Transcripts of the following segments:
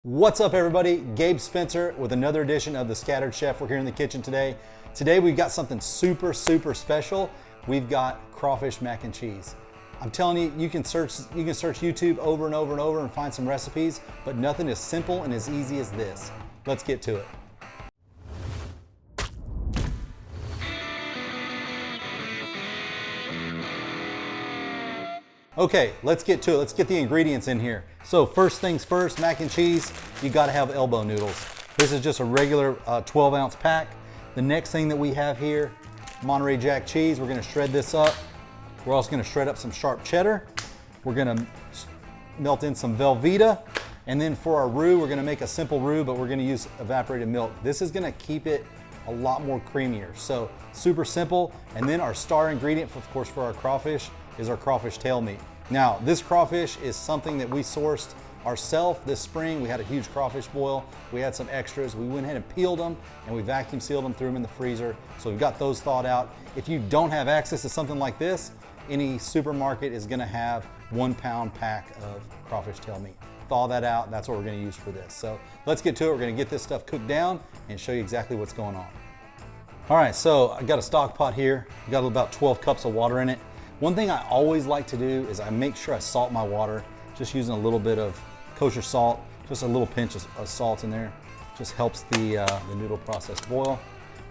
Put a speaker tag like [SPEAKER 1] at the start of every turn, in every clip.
[SPEAKER 1] What's up, everybody? Gabe Spencer with another edition of the Scattered Chef. We're here in the kitchen today. Today we've got something super special. We've got crawfish mac and cheese. I'm telling you, you can search YouTube over and over and over and find some recipes, but nothing as simple and as easy as this. Let's get to it. Okay, let's get to it. Let's get the ingredients in here. So first things first, mac and cheese, you gotta have elbow noodles. This is just a regular 12-ounce pack. The next thing that we have here, Monterey Jack cheese. We're gonna shred this up. We're also gonna shred up some sharp cheddar. We're gonna melt in some velveta. And then for our roux, we're gonna make a simple roux, but we're gonna use evaporated milk. This is gonna keep it a lot more creamier. So super simple. And then our star ingredient, of course, for our crawfish is our crawfish tail meat. Now, this crawfish is something that we sourced ourselves this spring. We had a huge crawfish boil. We had some extras. We went ahead and peeled them and we vacuum sealed them, threw them in the freezer. So we've got those thawed out. If you don't have access to something like this, any supermarket is gonna have 1 pound pack of crawfish tail meat. Thaw that out, that's what we're gonna use for this. So let's get to it. We're gonna get this stuff cooked down and show you exactly what's going on. All right, so I got a stock pot here. I've got about 12 cups of water in it. One thing I always like to do is I make sure I salt my water, just using a little bit of kosher salt, just a little pinch of salt in there. Just helps the noodle process boil.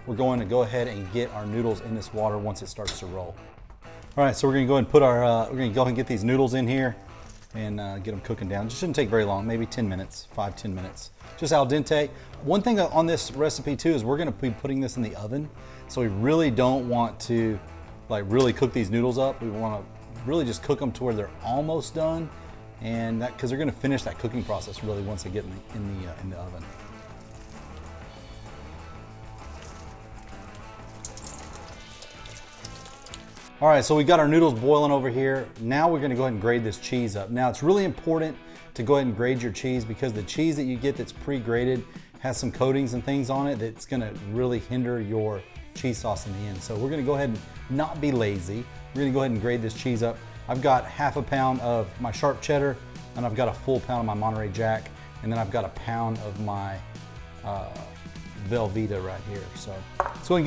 [SPEAKER 1] We're going to go ahead and get our noodles in this water once it starts to roll. All right, so we're gonna go ahead and put our, we're gonna go ahead and get these noodles in here and get them cooking down. It shouldn't take very long, maybe 10 minutes, 5-10 minutes. Just al dente. One thing on this recipe too is we're gonna be putting this in the oven. So we really don't want to really cook these noodles up. We want to really just cook them to where they're almost done, and that because they're going to finish that cooking process really once they get in the oven. All right, so we got our noodles boiling over here. Now we're going to go ahead and grate this cheese up. Now it's really important to go ahead and grate your cheese because the cheese that you get that's pre-grated has some coatings and things on it that's going to really hinder your cheese sauce in the end. So we're gonna go ahead and not be lazy. We're gonna go ahead and grate this cheese up. I've got half a pound of my sharp cheddar, and I've got a full pound of my Monterey Jack, and then I've got a pound of my velveta right here. So let's go and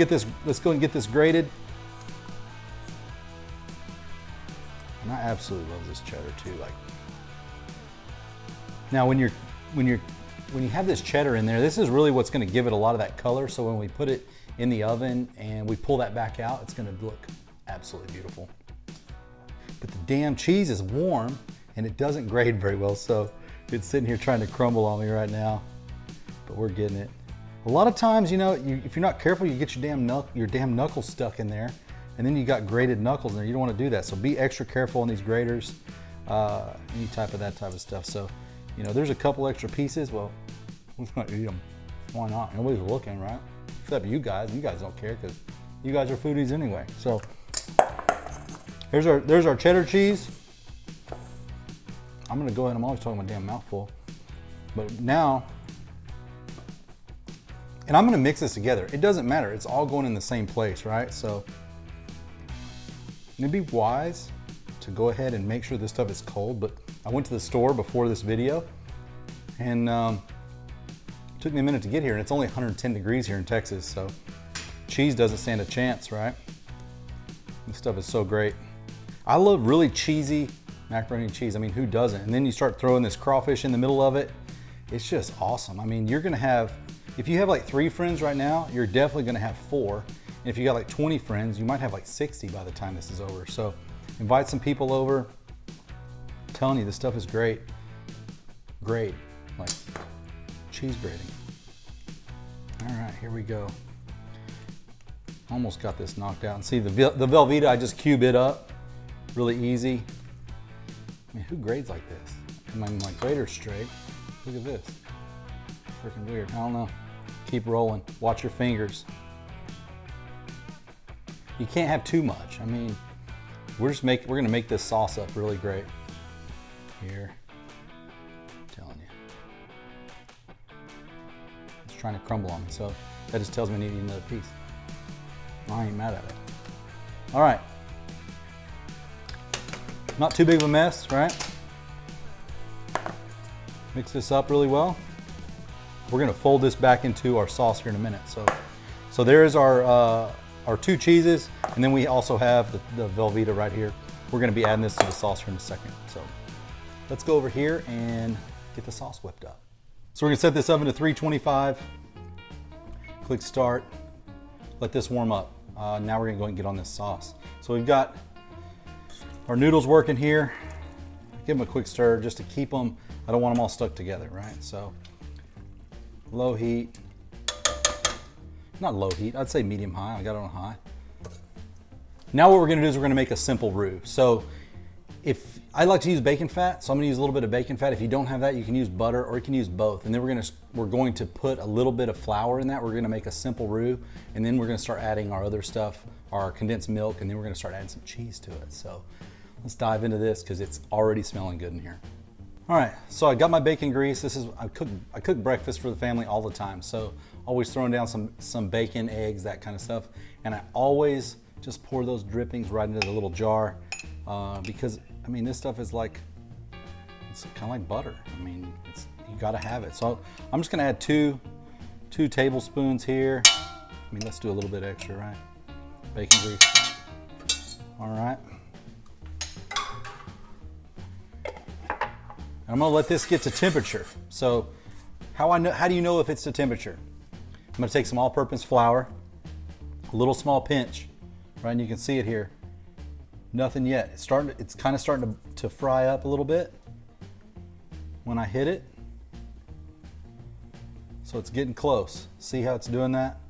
[SPEAKER 1] get this grated. And I absolutely love this cheddar too. Now when you have this cheddar in there, this is really what's gonna give it a lot of that color. So when we put it in the oven and we pull that back out, it's gonna look absolutely beautiful. But the damn cheese is warm and it doesn't grate very well, so it's sitting here trying to crumble on me right now, but we're getting it. A lot of times, you know, if you're not careful, you get your damn knuckles stuck in there, and then you got grated knuckles in there. You don't wanna do that, so be extra careful on these graters, any type of that type of stuff. So, you know, there's a couple extra pieces, well, let's not eat them. Why not? Nobody's looking, right? Except you guys don't care because you guys are foodies anyway. So there's our cheddar cheese. I'm gonna go ahead, I'm always talking my damn mouthful. But now, and I'm gonna mix this together. It doesn't matter, it's all going in the same place, right? So it'd be wise to go ahead and make sure this stuff is cold, but I went to the store before this video and it took me a minute to get here, and it's only 110 degrees here in Texas, so cheese doesn't stand a chance, right? This stuff is so great. I love really cheesy macaroni and cheese. I mean, who doesn't? And then you start throwing this crawfish in the middle of it. It's just awesome. I mean, you're gonna have, if you have like 3 friends right now, you're definitely gonna have 4. And if you got like 20 friends, you might have like 60 by the time this is over. So invite some people over. I'm telling you, this stuff is great. Great, like cheese grating. All right, here we go. Almost got this knocked out. And see the velveta, I just cube it up, really easy. I mean, who grades like this? I mean, my grater's straight. Look at this, freaking weird. I don't know. Keep rolling. Watch your fingers. You can't have too much. I mean, we're gonna make this sauce up really great. Here, I'm telling you. It's trying to crumble on me, so that just tells me I need to eat another piece. I ain't mad at it. All right. Not too big of a mess, right? Mix this up really well. we're gonna fold this back into our sauce here in a minute. So there's our 2 cheeses, and then we also have the velveta right here. We're gonna be adding this to the sauce here in a second. So let's go over here and get the sauce whipped up. So we're gonna set this oven to 325. Click start, let this warm up. Now we're gonna go and get on this sauce. So we've got our noodles working here. Give them a quick stir just to keep them, I don't want them all stuck together, right? So low heat, not low heat, I'd say medium high, I got it on high. Now what we're gonna do is we're gonna make a simple roux. So if I like to use bacon fat, so I'm gonna use a little bit of bacon fat. If you don't have that, you can use butter or you can use both. And then we're going to put a little bit of flour in that. We're gonna make a simple roux, and then we're gonna start adding our other stuff, our condensed milk, and then we're gonna start adding some cheese to it. So let's dive into this because it's already smelling good in here. All right, so I got my bacon grease. I cook breakfast for the family all the time. So always throwing down some bacon, eggs, that kind of stuff. And I always just pour those drippings right into the little jar because I mean, this stuff is like, it's kind of like butter. I mean, you gotta have it. So I'm just gonna add two tablespoons here. I mean, let's do a little bit extra, right? Bacon grease. All right. And I'm gonna let this get to temperature. So how do you know if it's to temperature? I'm gonna take some all-purpose flour, a little small pinch, right? And you can see it here. Nothing yet. It's kind of starting to fry up a little bit when I hit it. So it's getting close. See how it's doing that?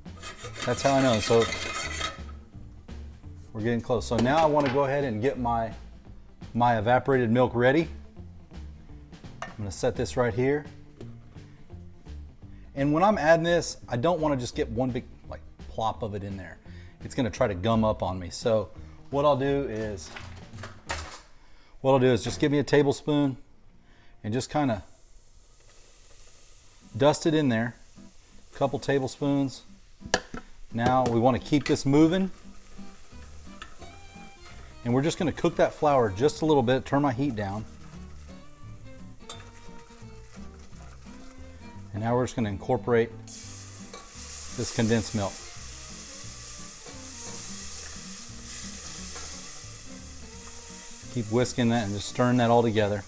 [SPEAKER 1] That's how I know. So we're getting close. So now I want to go ahead and get my evaporated milk ready. I'm going to set this right here. And when I'm adding this, I don't want to just get one big like plop of it in there. It's going to try to gum up on me. So what I'll do is just give me a tablespoon and just kind of dust it in there. A couple tablespoons. Now we want to keep this moving. And we're just going to cook that flour just a little bit, turn my heat down. And now we're just going to incorporate this condensed milk. Keep whisking that and just stirring that all together.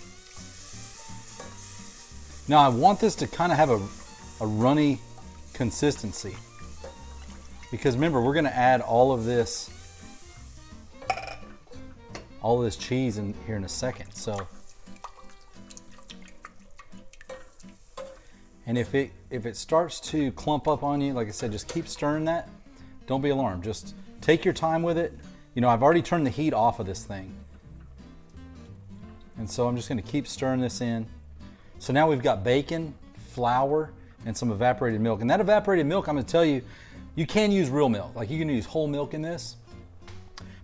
[SPEAKER 1] Now I want this to kind of have a runny consistency. Because remember, we're going to add all of this cheese in here in a second. So, and if it starts to clump up on you, like I said, just keep stirring that. Don't be alarmed. Just take your time with it. You know, I've already turned the heat off of this thing. And so I'm just going to keep stirring this in. So now we've got bacon, flour, and some evaporated milk. And that evaporated milk, I'm going to tell you, you can use real milk. Like you can use whole milk in this.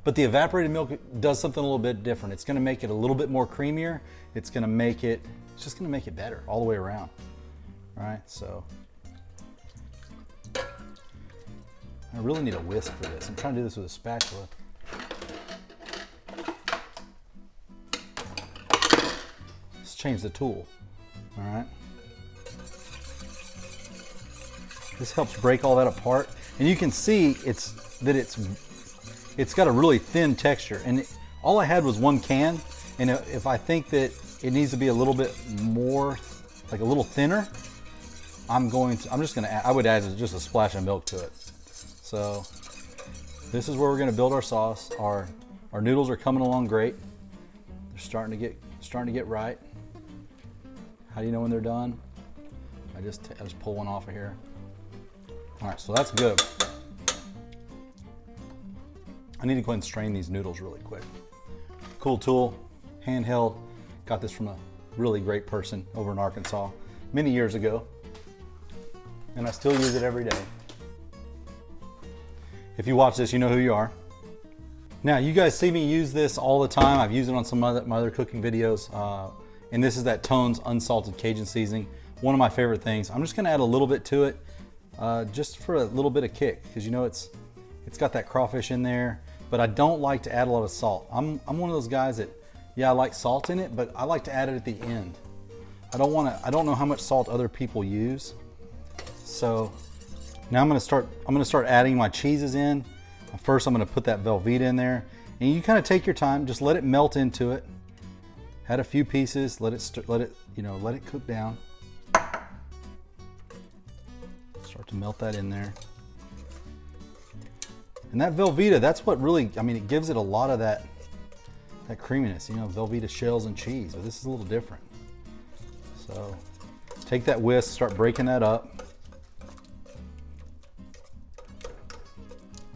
[SPEAKER 1] But the evaporated milk does something a little bit different. It's going to make it a little bit more creamier. It's just going to make it better all the way around. All right, so I really need a whisk for this. I'm trying to do this with a spatula. Let's change the tool. All right. This helps break all that apart. And you can see it's got a really thin texture. And all I had was one can. And if I think that it needs to be a little bit more, like a little thinner, I would add just a splash of milk to it. So this is where we're going to build our sauce. Our noodles are coming along great. They're starting to get right. How do you know when they're done? I just pull one off of here. All right, so that's good. I need to go ahead and strain these noodles really quick. Cool tool, handheld. Got this from a really great person over in Arkansas many years ago. And I still use it every day. If you watch this, you know who you are. Now, you guys see me use this all the time. I've used it on some my other cooking videos. And this is that Tone's unsalted Cajun seasoning. One of my favorite things. I'm just gonna add a little bit to it, just for a little bit of kick, because you know it's got that crawfish in there, but I don't like to add a lot of salt. I'm one of those guys that, yeah, I like salt in it, but I like to add it at the end. I don't know how much salt other people use, So now I'm gonna start adding my cheeses in. First, I'm gonna put that Velveeta in there. And you kind of take your time, just let it melt into it. Add a few pieces, let it cook down. Start to melt that in there. And that Velveeta, that's what really, I mean, it gives it a lot of that creaminess, you know, Velveeta shells and cheese, but this is a little different. So take that whisk, start breaking that up.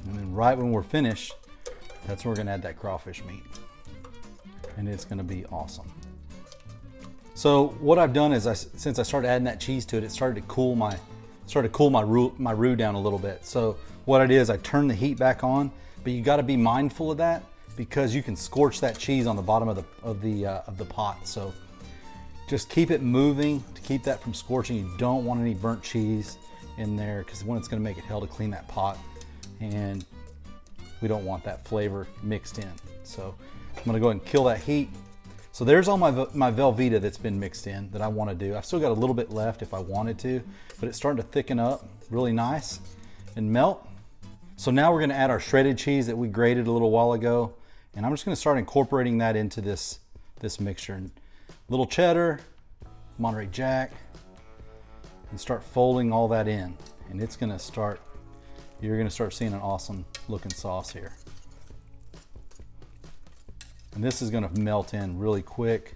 [SPEAKER 1] And then right when we're finished, that's when we're gonna add that crawfish meat. And it's gonna be awesome. So what I've done is, since I started adding that cheese to it, it started to cool my roux down a little bit. So what I did is I turned the heat back on, but you gotta be mindful of that because you can scorch that cheese on the bottom of the pot. So just keep it moving to keep that from scorching. You don't want any burnt cheese in there because one, it's gonna make it hell to clean that pot. And we don't want that flavor mixed in. So I'm gonna go ahead and kill that heat. So there's all my Velveeta that's been mixed in that I wanna do. I've still got a little bit left if I wanted to, but it's starting to thicken up really nice and melt. So now we're gonna add our shredded cheese that we grated a little while ago. And I'm just gonna start incorporating that into this mixture. Little cheddar, Monterey Jack, and start folding all that in. And it's gonna start, you're gonna start seeing an awesome looking sauce here. And this is gonna melt in really quick.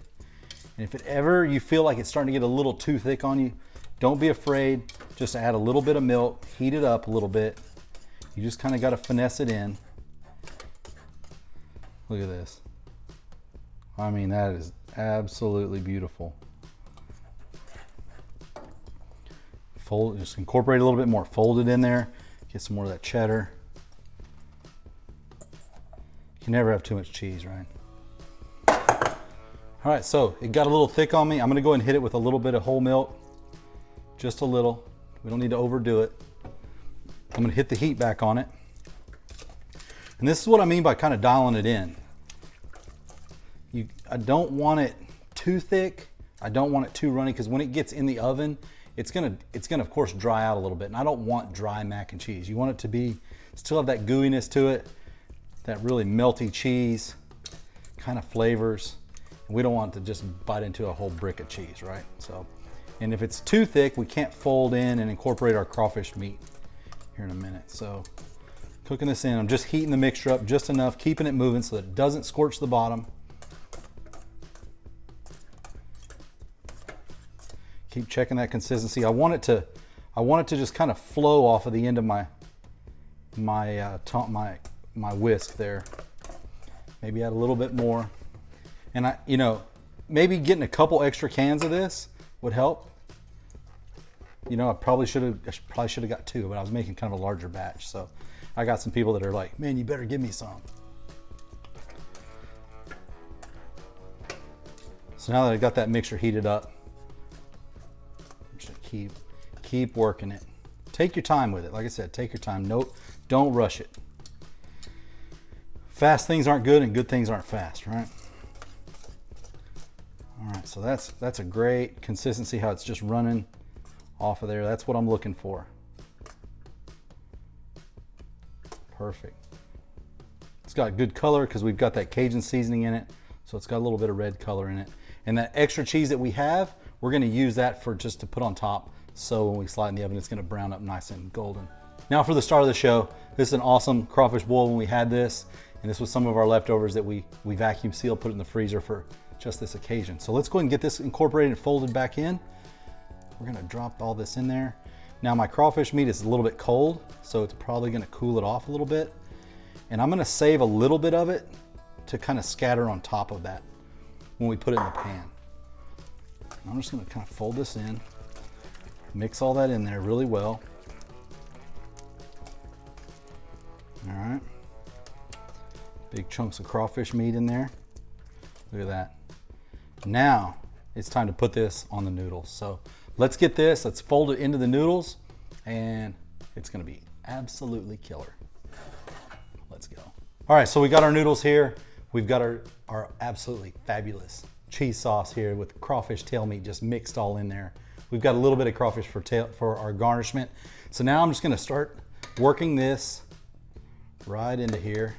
[SPEAKER 1] And if it ever you feel like it's starting to get a little too thick on you, don't be afraid. Just add a little bit of milk, heat it up a little bit. You just kind of got to finesse it in. Look at this. I mean, that is absolutely beautiful. Fold, just incorporate a little bit more. Fold it in there. Get some more of that cheddar. You can never have too much cheese, right? All right, so it got a little thick on me. I'm gonna go ahead and hit it with a little bit of whole milk. Just a little. We don't need to overdo it. I'm gonna hit the heat back on it. And this is what I mean by kind of dialing it in. I don't want it too thick. I don't want it too runny because when it gets in the oven, it's gonna of course dry out a little bit. And I don't want dry mac and cheese. You want it to be, still have that gooiness to it, that really melty cheese kind of flavors. And we don't want to just bite into a whole brick of cheese, right? So, and if it's too thick, we can't fold in and incorporate our crawfish meat here in a minute. So cooking this in, I'm just heating the mixture up just enough, keeping it moving so that it doesn't scorch the bottom. Keep checking that consistency. I want it to just kind of flow off of the end of my whisk there. Maybe add a little bit more. And maybe getting a couple extra cans of this would help. You know, I probably should have got two, but I was making kind of a larger batch. So I got some people that are like, man, you better give me some. So now that I got that mixture heated up, I'm just gonna keep working it. Take your time with it. Like I said, take your time. No, don't rush it. Fast things aren't good and good things aren't fast, right? All right, so that's a great consistency, how it's just running off of there. That's what I'm looking for. Perfect. It's got good color because we've got that Cajun seasoning in it, so it's got a little bit of red color in it. And that extra cheese that we have, we're gonna use that for just to put on top, so when we slide in the oven, it's gonna brown up nice and golden. Now for the start of the show, this is an awesome crawfish boil when we had this, and this was some of our leftovers that we vacuum sealed, put in the freezer for just this occasion. So let's go ahead and get this incorporated and folded back in. We're gonna drop all this in there. Now my crawfish meat is a little bit cold, so it's probably gonna cool it off a little bit. And I'm gonna save a little bit of it to kind of scatter on top of that when we put it in the pan. I'm just gonna kind of fold this in, mix all that in there really well. All right. Big chunks of crawfish meat in there. Look at that. Now it's time to put this on the noodles. So let's get this, let's fold it into the noodles, and it's gonna be absolutely killer. Let's go. All right, so we got our noodles here. We've got our absolutely fabulous cheese sauce here with crawfish tail meat just mixed all in there We've got a little bit of crawfish for our garnishment. So now I'm just gonna start working this right into here.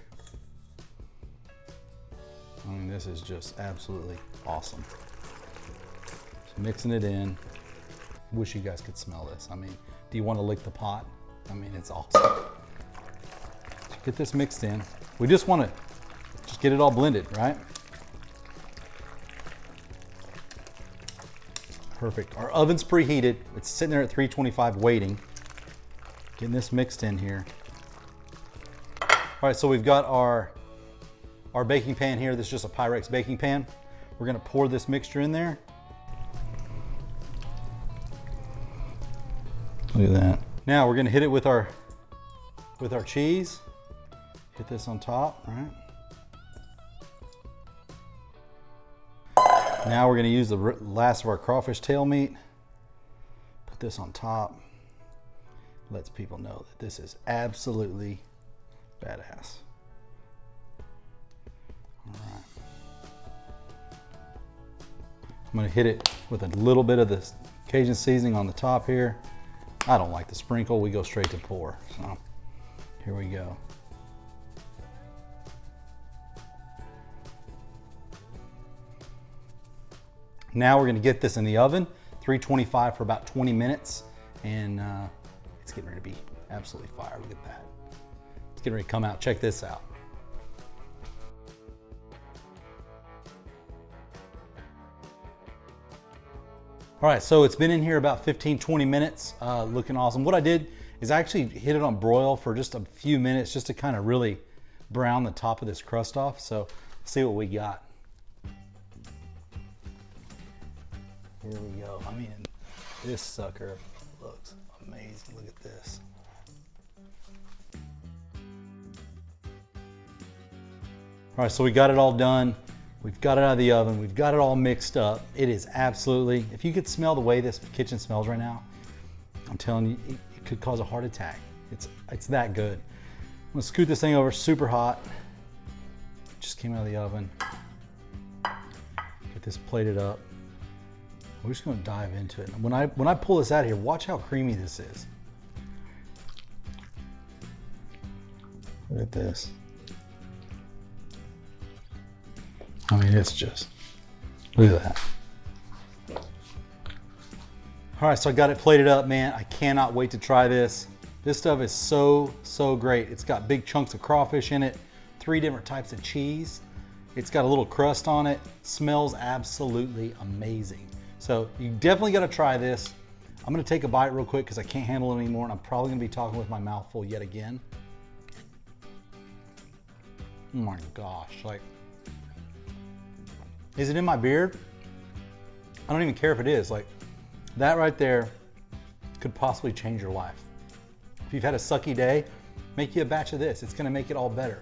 [SPEAKER 1] I mean, this is just absolutely awesome. Just mixing it in. Wish you guys could smell this. I mean, do you want to lick the pot? I mean, it's awesome. Just get this mixed in. We just want to just get it all blended, right? Perfect. Our oven's preheated. It's sitting there at 325 waiting. Getting this mixed in here. All right, so we've got our baking pan here. This is just a Pyrex baking pan. We're gonna pour this mixture in there. Look at that. Now we're gonna hit it with our cheese. Hit this on top, right? Now we're gonna use the last of our crawfish tail meat. Put this on top. Lets people know that this is absolutely badass. All right. I'm gonna hit it with a little bit of this Cajun seasoning on the top here. I don't like the sprinkle, we go straight to pour. So here we go. Now we're gonna get this in the oven, 325 for about 20 minutes, and it's getting ready to be absolutely fire. Look at that. It's getting ready to come out. Check this out. All right, so it's been in here about 15, 20 minutes, looking awesome. What I did is I actually hit it on broil for just a few minutes just to kind of really brown the top of this crust off. So let's see what we got. Here we go. I mean, this sucker looks amazing. Look at this. All right, so we got it all done. We've got it out of the oven. We've got it all mixed up. It is absolutely, if you could smell the way this kitchen smells right now, I'm telling you, it could cause a heart attack. It's that good. I'm gonna scoot this thing over super hot. Just came out of the oven. Get this plated up. We're just gonna dive into it. When I pull this out of here, watch how creamy this is. Look at this. I mean, it's just, look at that. All right, so I got it plated up, man. I cannot wait to try this. This stuff is so, so great. It's got big chunks of crawfish in it, 3 different types of cheese. It's got a little crust on it. Smells absolutely amazing. So you definitely gotta try this. I'm gonna take a bite real quick because I can't handle it anymore, and I'm probably gonna be talking with my mouth full yet again. Oh my gosh, like, is it in my beard? I don't even care if it is. Like, that right there could possibly change your life. If you've had a sucky day, make you a batch of this. It's gonna make it all better.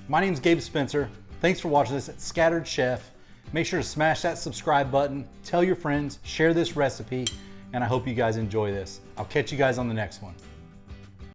[SPEAKER 1] My name's Gabe Spencer. Thanks for watching this at Scattered Chef. Make sure to smash that subscribe button, tell your friends, share this recipe, and I hope you guys enjoy this. I'll catch you guys on the next one.